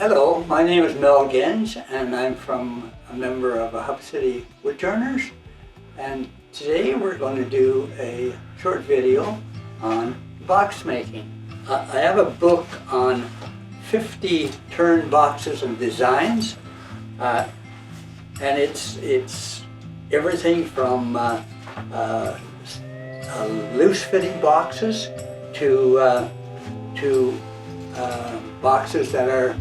Hello, my name is Mel Gens and I'm a member of Hub City Woodturners, and today we're going to do a short video on box making. I have a book on 50 turn boxes and designs, and it's everything from loose fitting boxes to boxes that are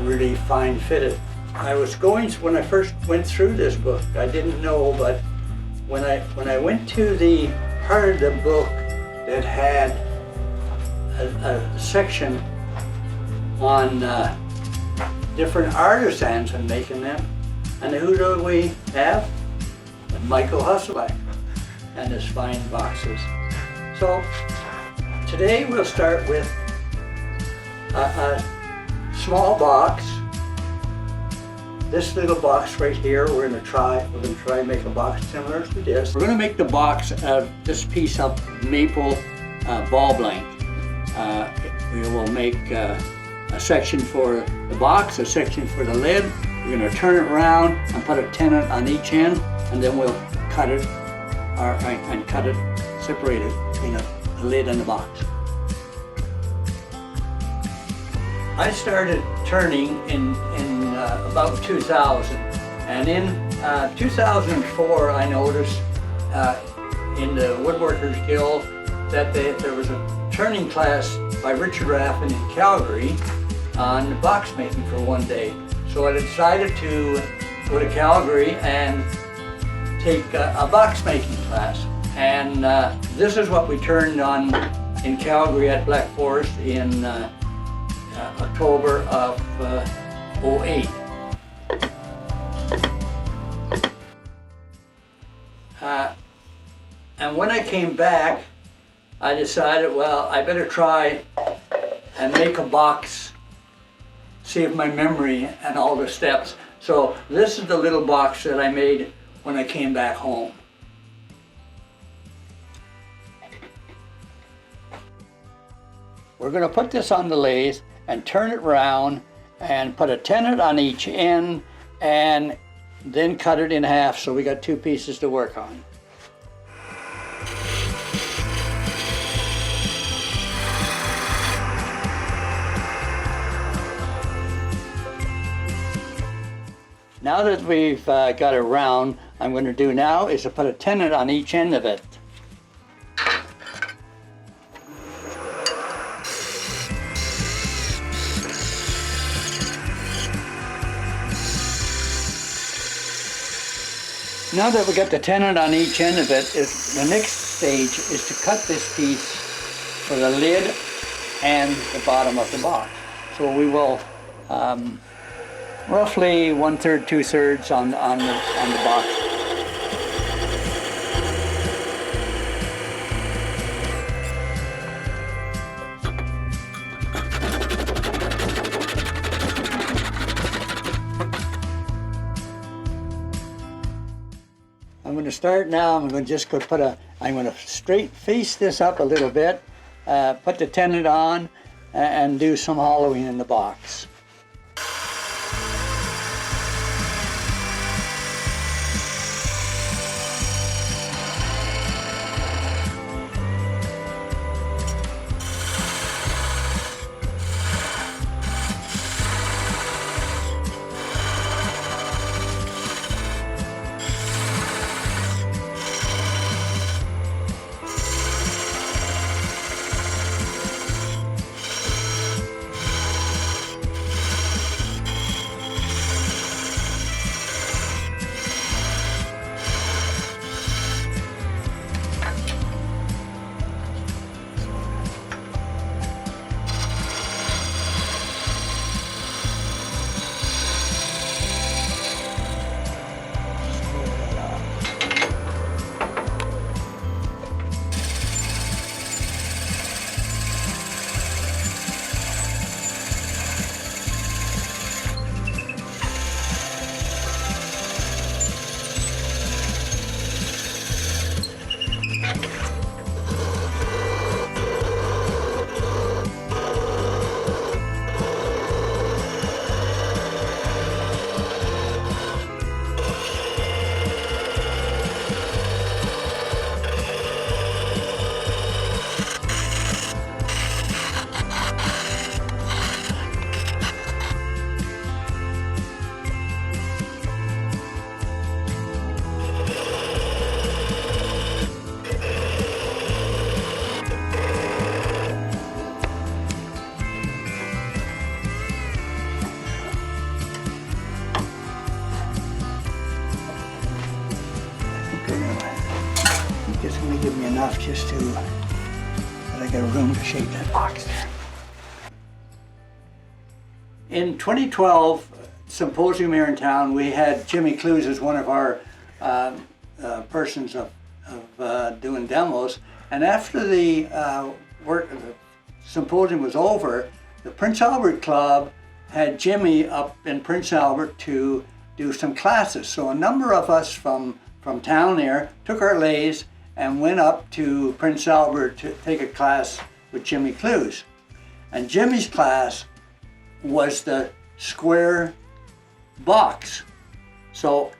really fine fitted. When I first went through this book, I didn't know, but when I went to the part of the book that had a section on different artisans and making them, and who do we have? Michael Husselak and his fine boxes. So today we'll start with a small box. This little box right here, we're going to try and make a box similar to this. We're going to make the box of this piece of maple ball blank. We will make a section for the box, a section for the lid. We're going to turn it around and put a tenon on each end, and then we'll cut it, separate it between the lid and the box. I started turning in about 2000, and in 2004 I noticed in the Woodworkers Guild that there was a turning class by Richard Raffin in Calgary on box making for one day. So I decided to go to Calgary and take a box making class, and this is what we turned on in Calgary at Black Forest in October of 2008. And when I came back, I decided, well, I better try and make a box, save my memory and all the steps. So this is the little box that I made when I came back home. We're going to put this on the lathe and turn it around and put a tenon on each end and then cut it in half, so we got two pieces to work on. Now that we've got it round, I'm going to do now is to put a tenon on each end of it. Now that we got the tenon on each end of it, the next stage is to cut this piece for the lid and the bottom of the box. So we will roughly 1/3, 2/3 on the box. I'm going to start now. I'm going to just I'm going to straight face this up a little bit, put the tenon on, and do some hollowing in the box. going to give me enough just to, that I got room to shape that box there. In 2012 symposium here in town, we had Jimmy Clues as one of our persons of doing demos. And after the symposium was over, the Prince Albert Club had Jimmy up in Prince Albert to do some classes. So a number of us from town there took our lathes and went up to Prince Albert to take a class with Jimmy Clues. And Jimmy's class was the square box. So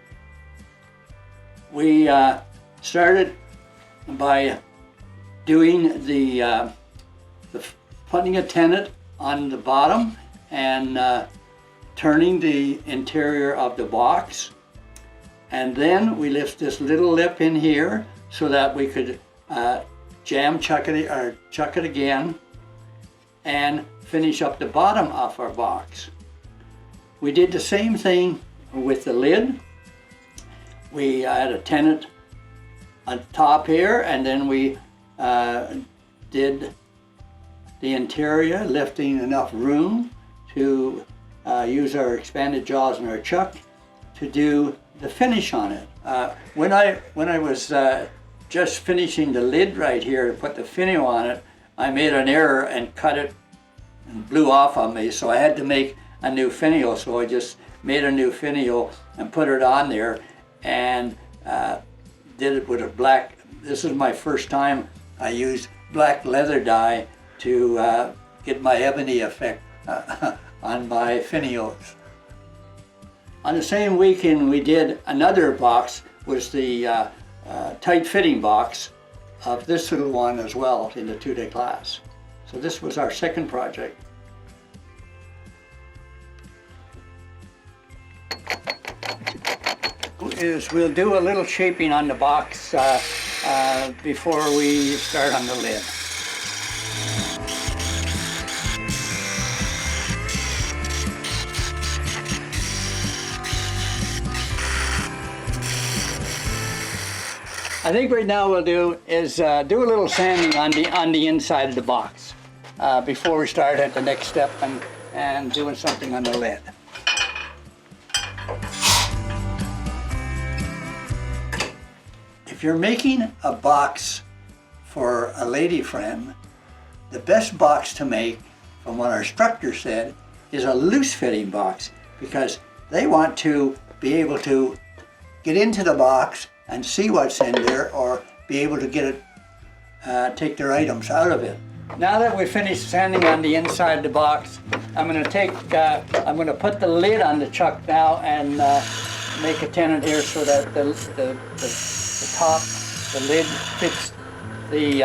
we started by doing the putting a tenon on the bottom and turning the interior of the box. And then we lift this little lip in here so that we could chuck it again and finish up the bottom of our box. We did the same thing with the lid. We had a tenon on top here, and then we did the interior, lifting enough room to use our expanded jaws and our chuck to do the finish on it. When I was just finishing the lid right here to put the finial on it, I made an error and cut it and blew off on me, so I had to make a new finial. So I just made a new finial and put it on there and did it with a black, this is my first time I used black leather dye to get my ebony effect on my finials. On the same weekend we did another box, was the tight fitting box of this little one as well in the 2-day class. So this was our second project. We'll do a little shaping on the box before we start on the lid. I think right now we'll do is do a little sanding on the inside of the box before we start at the next step and doing something on the lid. If you're making a box for a lady friend, the best box to make, from what our instructor said, is a loose fitting box, because they want to be able to get into the box and see what's in there, or be able to get it, take their items out of it. Now that we've finished sanding on the inside of the box, I'm going to put the lid on the chuck now and make a tenon here so that the top, the lid fits the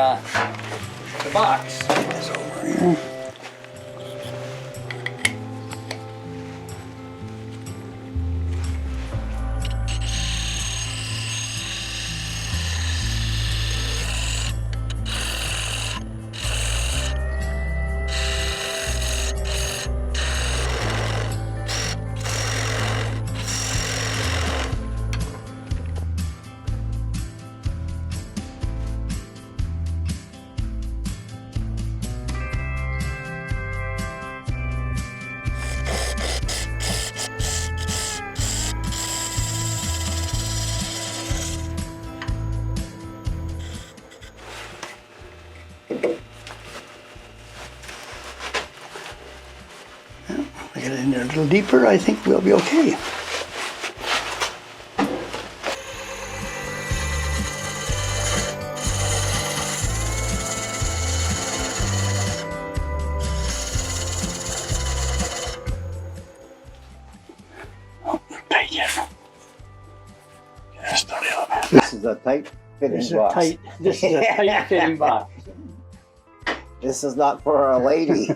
box. It's over here. Get it in there a little deeper, I think we'll be okay. Oh, tight here. Just a little bit. This is a tight fitting box. This is a tight fitting box. This is not for a lady.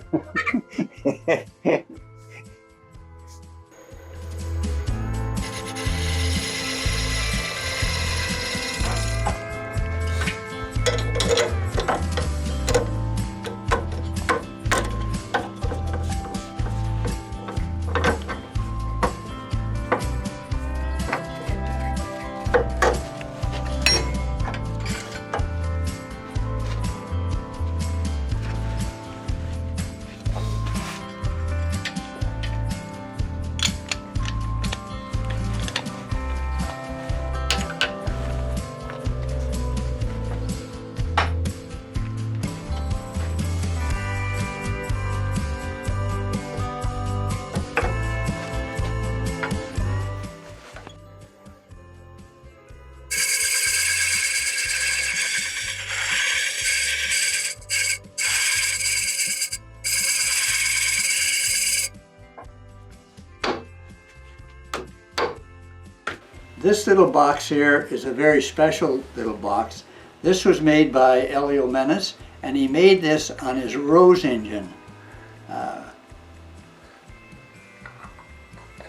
This little box here is a very special little box. This was made by Elio Menace, and he made this on his Rose engine.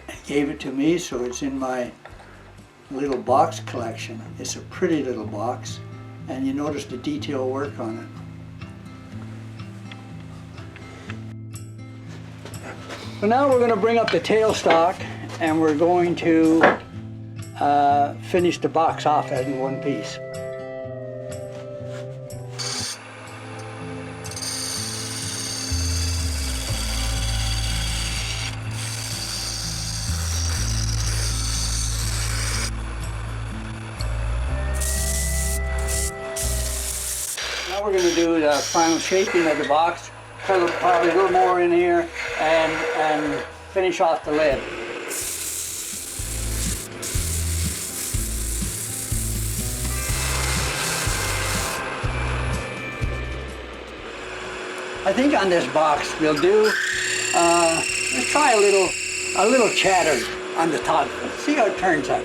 He gave it to me, so it's in my little box collection. It's a pretty little box, and you notice the detail work on it. So now we're going to bring up the tailstock, and we're going to finish the box off in one piece. Now we're going to do the final shaping of the box, put probably a little more in here, and finish off the lid. I think on this box we'll do, let's try a little chatter on the top. See how it turns out.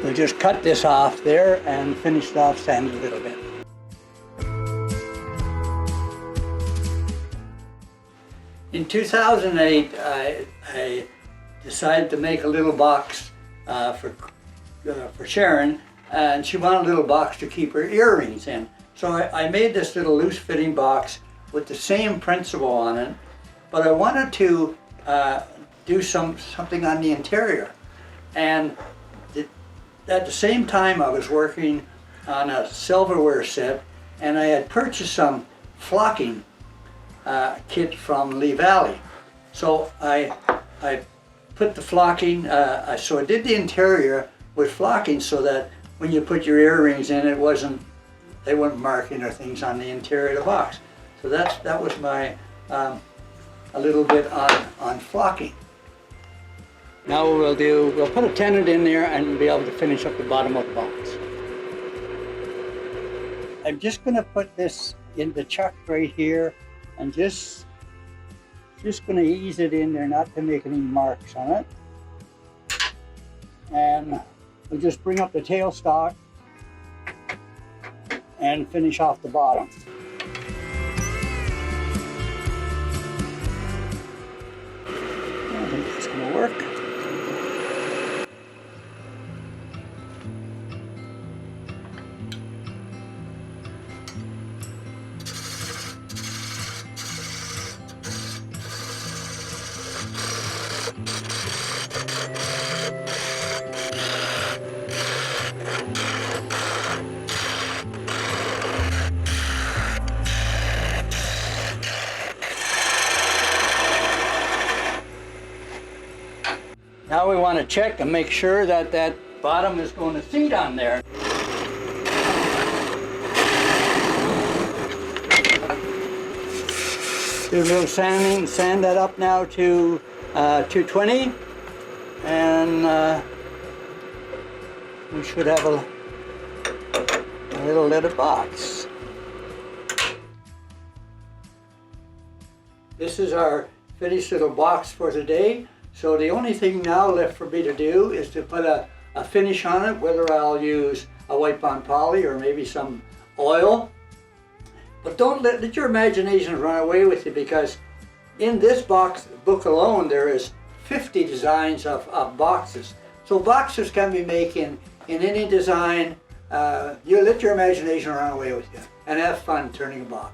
We'll just cut this off there and finish it off, sand it a little bit. In 2008, I decided to make a little box for Sharon, and she wanted a little box to keep her earrings in. So I made this little loose fitting box with the same principle on it, but I wanted to do something on the interior. And at the same time I was working on a silverware set, and I had purchased some flocking kit from Lee Valley. So I put the flocking, so I did the interior with flocking so that when you put your earrings in, they weren't marking or things on the interior of the box. So that was my a little bit on flocking. Now what we'll put a tenon in there and be able to finish up the bottom of the box. I'm just going to put this in the chuck right here and just going to ease it in there, not to make any marks on it. And we'll just bring up the tailstock and finish off the bottom. I think that's going to work. Now we want to check and make sure that that bottom is going to seat on there. Do a little sanding, sand that up now to 220, and we should have a little little box. This is our finished little box for today. So the only thing now left for me to do is to put a finish on it, whether I'll use a white bond poly or maybe some oil. But don't let your imagination run away with you, because in this book alone there is 50 designs of boxes. So boxes can be made in any design. You let your imagination run away with you and have fun turning a box.